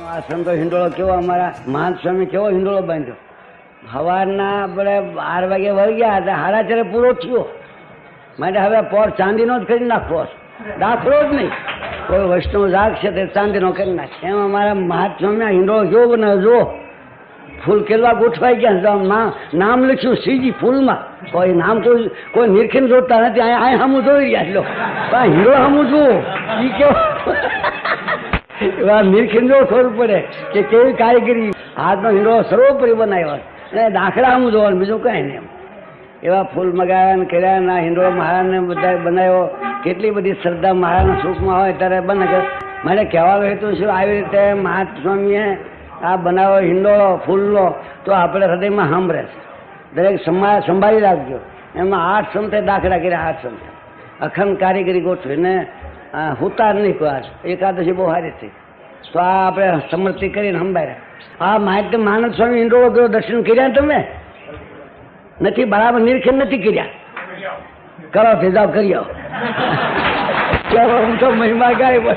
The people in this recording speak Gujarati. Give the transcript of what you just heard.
આ સંતો હિંડોળો કેવો અમારા મહાન સ્વામી કેવો હિંડોળો બાંધ્યો. સવારના આપણે 12 વાગે વળી ગયા હતા, 4:30 પૂરો થયો. માટે હવે પોર ચાંદીનો જ કરી નાખવો, દાખલો જ નહીં. કોઈ વૈષ્ણવ જાગ છે તે ચાંદીનો કરી નાખે. એમ અમારા મહાન સ્વામી હિંડોળો કેવો બનાવ્યો જો. ફૂલ કેલવા ગોઠવાઈ ગયા, નામ લખ્યું શ્રીજી ફૂલમાં. કોઈ નામ કોઈ નિરખીને જોતા નથી, અહીંયા સામું જોઈ રહ્યા લો. હીરો સામું જુઓ એ કેવો એવા નિરખીને જો ખબર પડે કે કેવી કારીગરી. હાથનો હીરો સર્વોપરી બનાવ્યો અને દાખલા સામું જોવાનું, બીજું કાંઈ નહીં. એવા ફૂલ મગાવ્યા ને કર્યા ના હિંડોળો મહારાજને બધા બનાવ્યો. કેટલી બધી શ્રદ્ધા મહારાજના સુખમાં હોય ત્યારે બને. મારે કહેવાનું હેતુ શું, આવી રીતે મહાત્મા સ્વામીએ આ બનાવો હિંડોળો ફૂલનો તો આપણે હૃદયમાં સાંભળે છે. દરેક સંભાળી રાખજો. એમાં 8 સંતે દાખલા કર્યા, 8 સંતે અખંડ કારીગરી ગોઠવીને હુતાર નહીં કોઈ. એકાદશી બહુ સારી થઈ તો આ આપણે સમર્પિત કરીને સંભાળ્યા. આ માહિતી માનદ સ્વામી હિંડોળો ગયો, દર્શન કર્યા તમે નથી? બરાબર નિરીક્ષણ નથી કર્યા? કરો ભેદાવ કરી આવો. હું તો મહિમા ગાય.